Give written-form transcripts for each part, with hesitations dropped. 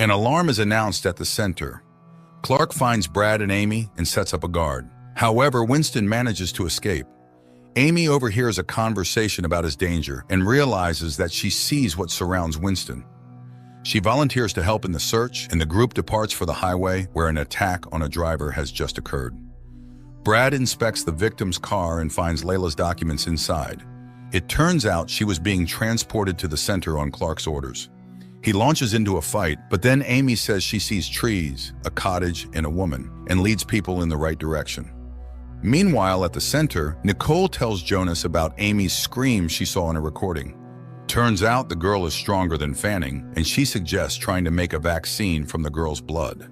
An alarm is announced at the center. Clark finds Brad and Amy and sets up a guard. However, Winston manages to escape. Amy overhears a conversation about his danger and realizes that she sees what surrounds Winston. She volunteers to help in the search, and the group departs for the highway where an attack on a driver has just occurred. Brad inspects the victim's car and finds Layla's documents inside. It turns out she was being transported to the center on Clark's orders. He launches into a fight, but then Amy says she sees trees, a cottage, and a woman, and leads people in the right direction. Meanwhile, at the center, Nicole tells Jonas about Amy's scream she saw in a recording. Turns out the girl is stronger than Fanning, and she suggests trying to make a vaccine from the girl's blood.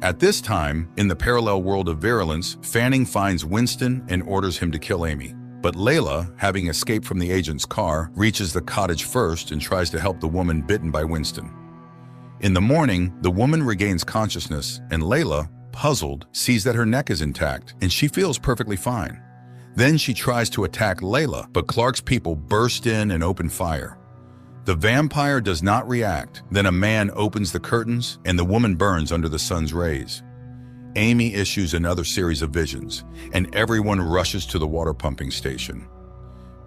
At this time, in the parallel world of virulence, Fanning finds Winston and orders him to kill Amy. But Layla, having escaped from the agent's car, reaches the cottage first and tries to help the woman bitten by Winston. In the morning, the woman regains consciousness, and Layla, puzzled, sees that her neck is intact, and she feels perfectly fine. Then she tries to attack Layla, but Clark's people burst in and open fire. The vampire does not react. Then a man opens the curtains, and the woman burns under the sun's rays. Amy issues another series of visions, and everyone rushes to the water pumping station.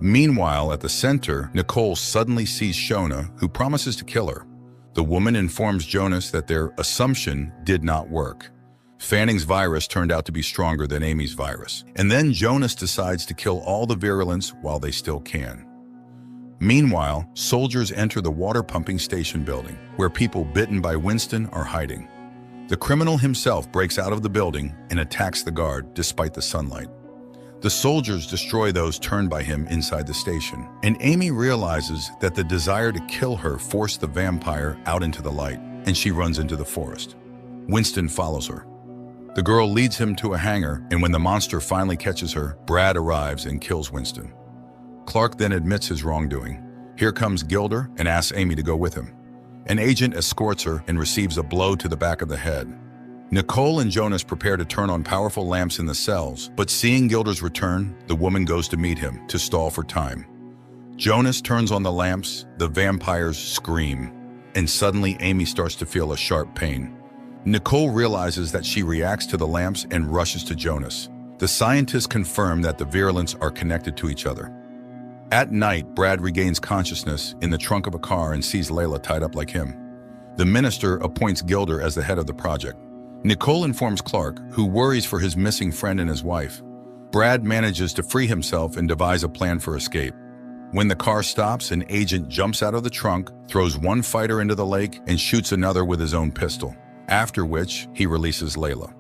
Meanwhile, at the center, Nicole suddenly sees Shona, who promises to kill her. The woman informs Jonas that their assumption did not work. Fanning's virus turned out to be stronger than Amy's virus, and then Jonas decides to kill all the virulence while they still can. Meanwhile, soldiers enter the water pumping station building, where people bitten by Winston are hiding. The criminal himself breaks out of the building and attacks the guard despite the sunlight. The soldiers destroy those turned by him inside the station, and Amy realizes that the desire to kill her forced the vampire out into the light, and she runs into the forest. Winston follows her. The girl leads him to a hangar, and when the monster finally catches her, Brad arrives and kills Winston. Clark then admits his wrongdoing. Here comes Gilder and asks Amy to go with him. An agent escorts her and receives a blow to the back of the head. Nicole and Jonas prepare to turn on powerful lamps in the cells, but seeing Gilder's return, the woman goes to meet him to stall for time. Jonas turns on the lamps, the vampires scream, and suddenly Amy starts to feel a sharp pain. Nicole realizes that she reacts to the lamps and rushes to Jonas. The scientists confirm that the virulents are connected to each other. At night, Brad regains consciousness in the trunk of a car and sees Layla tied up like him. The minister appoints Gilder as the head of the project. Nicole informs Clark, who worries for his missing friend and his wife. Brad manages to free himself and devise a plan for escape. When the car stops, an agent jumps out of the trunk, throws one fighter into the lake, and shoots another with his own pistol, after which he releases Layla.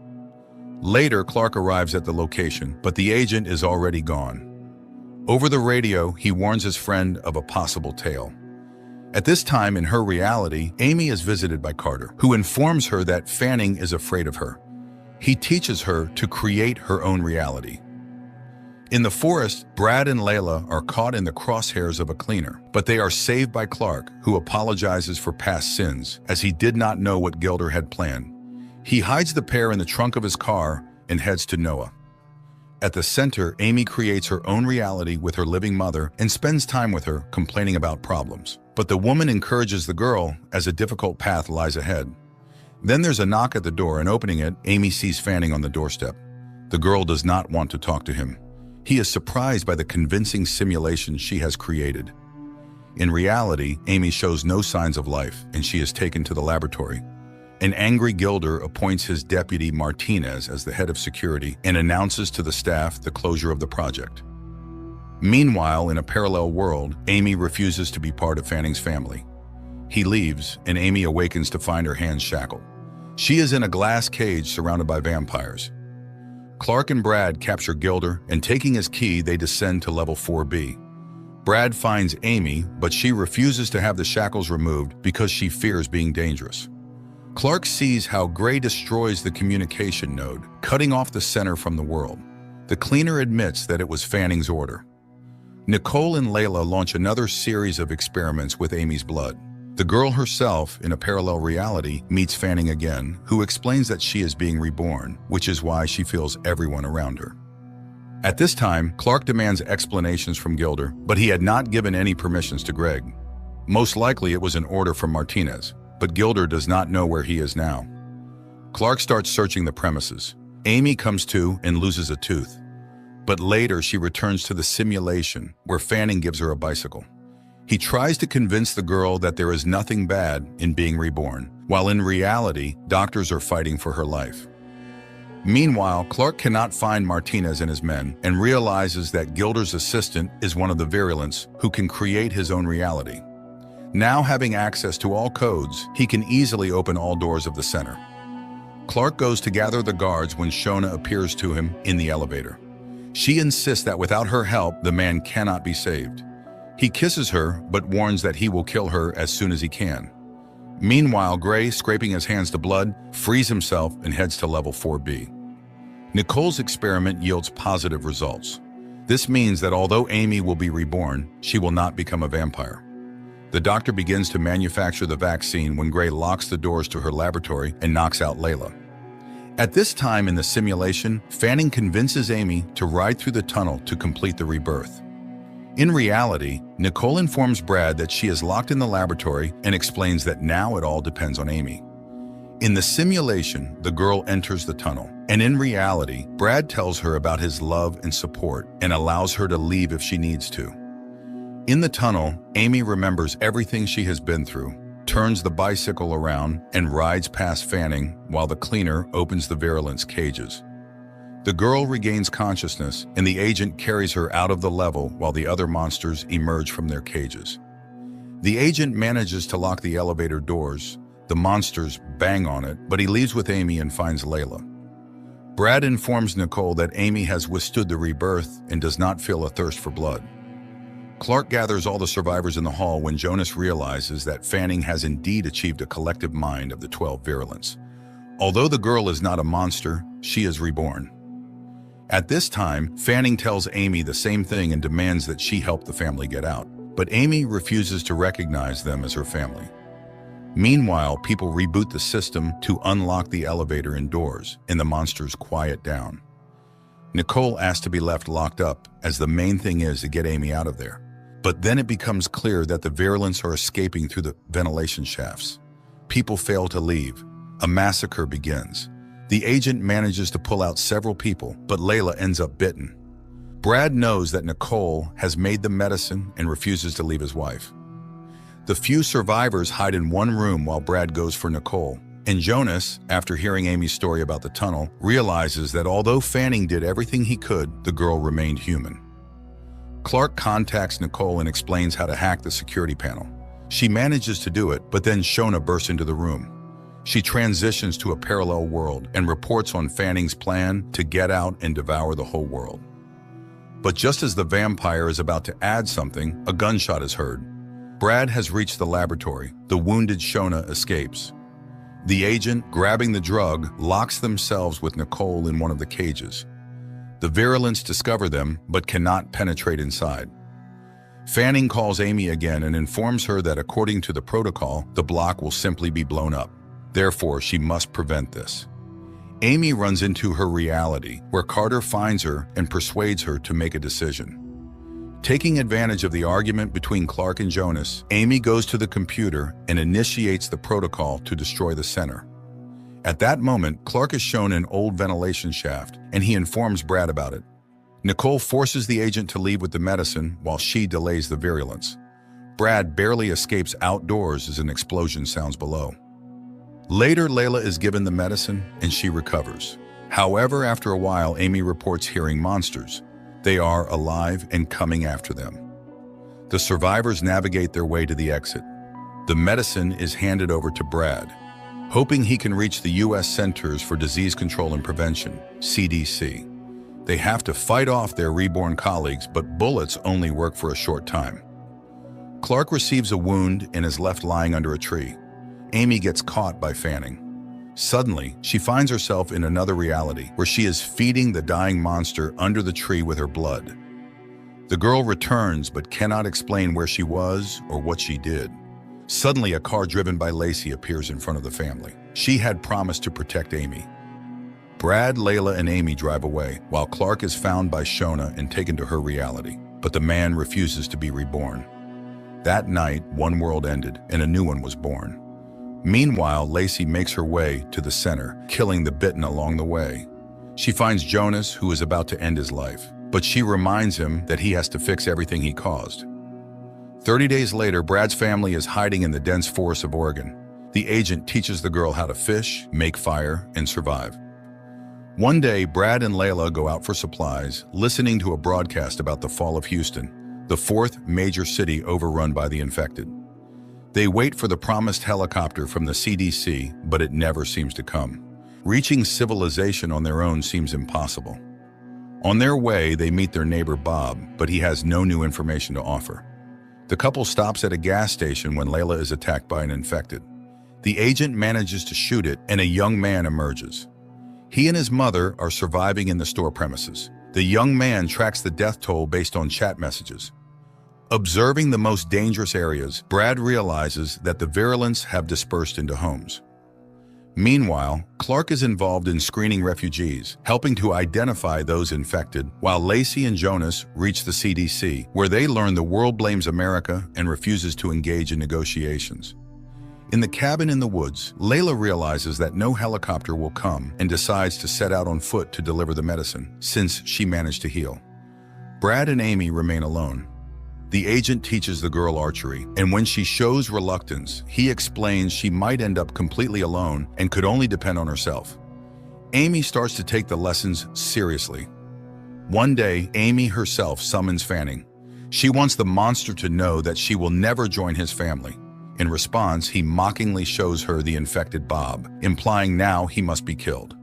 Later, Clark arrives at the location, but the agent is already gone. Over the radio, he warns his friend of a possible tale. At this time in her reality, Amy is visited by Carter, who informs her that Fanning is afraid of her. He teaches her to create her own reality. In the forest, Brad and Layla are caught in the crosshairs of a cleaner, but they are saved by Clark, who apologizes for past sins, as he did not know what Gilder had planned. He hides the pair in the trunk of his car and heads to Noah. At the center, Amy creates her own reality with her living mother and spends time with her, complaining about problems. But the woman encourages the girl, as a difficult path lies ahead. Then there's a knock at the door, and opening it, Amy sees Fanning on the doorstep. The girl does not want to talk to him. He is surprised by the convincing simulation she has created. In reality, Amy shows no signs of life, and she is taken to the laboratory. An angry Gilder appoints his deputy Martinez as the head of security and announces to the staff the closure of the project. Meanwhile, in a parallel world, Amy refuses to be part of Fanning's family. He leaves, and Amy awakens to find her hands shackled. She is in a glass cage surrounded by vampires. Clark and Brad capture Gilder, and taking his key, they descend to level 4B. Brad finds Amy, but she refuses to have the shackles removed because she fears being dangerous. Clark sees how Gray destroys the communication node, cutting off the center from the world. The cleaner admits that it was Fanning's order. Nicole and Layla launch another series of experiments with Amy's blood. The girl herself, in a parallel reality, meets Fanning again, who explains that she is being reborn, which is why she feels everyone around her. At this time, Clark demands explanations from Gilder, but he had not given any permissions to Greg. Most likely it was an order from Martinez. but Gilder does not know where he is now. Clark starts searching the premises. Amy comes to and loses a tooth. But later she returns to the simulation where Fanning gives her a bicycle. He tries to convince the girl that there is nothing bad in being reborn, while in reality, doctors are fighting for her life. Meanwhile, Clark cannot find Martinez and his men and realizes that Gilder's assistant is one of the virulents who can create his own reality. Now having access to all codes, he can easily open all doors of the center. Clark goes to gather the guards when Shona appears to him in the elevator. She insists that without her help, the man cannot be saved. He kisses her, but warns that he will kill her as soon as he can. Meanwhile, Gray, scraping his hands to blood, frees himself and heads to level 4B. Nicole's experiment yields positive results. This means that although Amy will be reborn, she will not become a vampire. The doctor begins to manufacture the vaccine when Gray locks the doors to her laboratory and knocks out Layla. At this time in the simulation, Fanning convinces Amy to ride through the tunnel to complete the rebirth. In reality, Nicole informs Brad that she is locked in the laboratory and explains that now it all depends on Amy. In the simulation, the girl enters the tunnel, and in reality, Brad tells her about his love and support and allows her to leave if she needs to. In the tunnel, Amy remembers everything she has been through, turns the bicycle around, and rides past Fanning while the cleaner opens the virulence cages. The girl regains consciousness, and the agent carries her out of the level while the other monsters emerge from their cages. The agent manages to lock the elevator doors. The monsters bang on it, but he leaves with Amy and finds Layla. Brad informs Nicole that Amy has withstood the rebirth and does not feel a thirst for blood. Clark gathers all the survivors in the hall when Jonas realizes that Fanning has indeed achieved a collective mind of the 12 virulents. Although the girl is not a monster, she is reborn. At this time, Fanning tells Amy the same thing and demands that she help the family get out, but Amy refuses to recognize them as her family. Meanwhile, people reboot the system to unlock the elevator indoors, and the monsters quiet down. Nicole asks to be left locked up, as the main thing is to get Amy out of there. But then it becomes clear that the virulents are escaping through the ventilation shafts. People fail to leave. A massacre begins. The agent manages to pull out several people, but Layla ends up bitten. Brad knows that Nicole has made the medicine and refuses to leave his wife. The few survivors hide in one room while Brad goes for Nicole. And Jonas, after hearing Amy's story about the tunnel, realizes that although Fanning did everything he could, the girl remained human. Clark contacts Nicole and explains how to hack the security panel. She manages to do it, but then Shona bursts into the room. She transitions to a parallel world and reports on Fanning's plan to get out and devour the whole world. But just as the vampire is about to add something, a gunshot is heard. Brad has reached the laboratory. The wounded Shona escapes. The agent, grabbing the drug, locks themselves with Nicole in one of the cages. The virulents discover them, but cannot penetrate inside. Fanning calls Amy again and informs her that according to the protocol, the block will simply be blown up. Therefore, she must prevent this. Amy runs into her reality, where Carter finds her and persuades her to make a decision. Taking advantage of the argument between Clark and Jonas, Amy goes to the computer and initiates the protocol to destroy the center. At that moment, Clark is shown an old ventilation shaft, and he informs Brad about it. Nicole forces the agent to leave with the medicine while she delays the virulence. Brad barely escapes outdoors as an explosion sounds below. Later, Layla is given the medicine and she recovers. However, after a while, Amy reports hearing monsters. They are alive and coming after them. The survivors navigate their way to the exit. The medicine is handed over to Brad, hoping he can reach the U.S. Centers for Disease Control and Prevention, CDC. They have to fight off their reborn colleagues, but bullets only work for a short time. Clark receives a wound and is left lying under a tree. Amy gets caught by Fanning. Suddenly, she finds herself in another reality where she is feeding the dying monster under the tree with her blood. The girl returns but cannot explain where she was or what she did. Suddenly, a car driven by Lacey appears in front of the family. She had promised to protect Amy. Brad, Layla, and Amy drive away, while Clark is found by Shona and taken to her reality. But the man refuses to be reborn. That night, one world ended and a new one was born. Meanwhile, Lacey makes her way to the center, killing the bitten along the way. She finds Jonas, who is about to end his life, but she reminds him that he has to fix everything he caused. 30 days later, Brad's family is hiding in the dense forests of Oregon. The agent teaches the girl how to fish, make fire, and survive. One day, Brad and Layla go out for supplies, listening to a broadcast about the fall of Houston, the fourth major city overrun by the infected. They wait for the promised helicopter from the CDC, but it never seems to come. Reaching civilization on their own seems impossible. On their way, they meet their neighbor Bob, but he has no new information to offer. The couple stops at a gas station when Layla is attacked by an infected. The agent manages to shoot it, and a young man emerges. He and his mother are surviving in the store premises. The young man tracks the death toll based on chat messages. Observing the most dangerous areas, Brad realizes that the virulence have dispersed into homes. Meanwhile, Clark is involved in screening refugees, helping to identify those infected, while Lacey and Jonas reach the CDC, where they learn the world blames America and refuses to engage in negotiations. In the cabin in the woods, Layla realizes that no helicopter will come and decides to set out on foot to deliver the medicine, since she managed to heal. Brad and Amy remain alone. The agent teaches the girl archery, and when she shows reluctance, he explains she might end up completely alone and could only depend on herself. Amy starts to take the lessons seriously. One day, Amy herself summons Fanning. She wants the monster to know that she will never join his family. In response, he mockingly shows her the infected Bob, implying now he must be killed.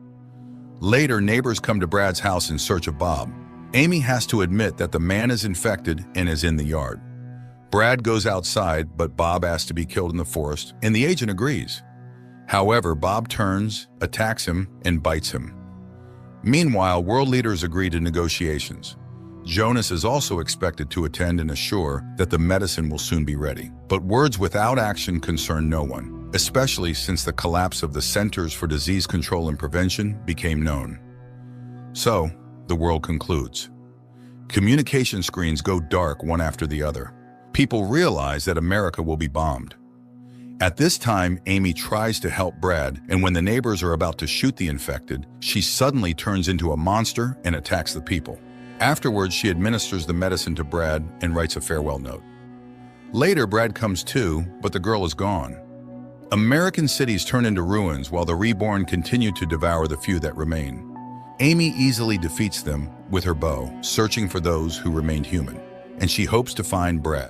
Later, neighbors come to Brad's house in search of Bob. Amy has to admit that the man is infected and is in the yard. Brad goes outside, but Bob asks to be killed in the forest, and the agent agrees. However, Bob turns, attacks him, and bites him. Meanwhile, world leaders agree to negotiations. Jonas is also expected to attend and assure that the medicine will soon be ready. But words without action concern no one, especially since the collapse of the Centers for Disease Control and Prevention became known. So, the world concludes. Communication screens go dark one after the other. People realize that America will be bombed. At this time, Amy tries to help Brad, and when the neighbors are about to shoot the infected, she suddenly turns into a monster and attacks the people. Afterwards, she administers the medicine to Brad and writes a farewell note. Later, Brad comes to, but the girl is gone. American cities turn into ruins while the reborn continue to devour the few that remain. Amy easily defeats them with her bow, searching for those who remained human, and she hopes to find Brad.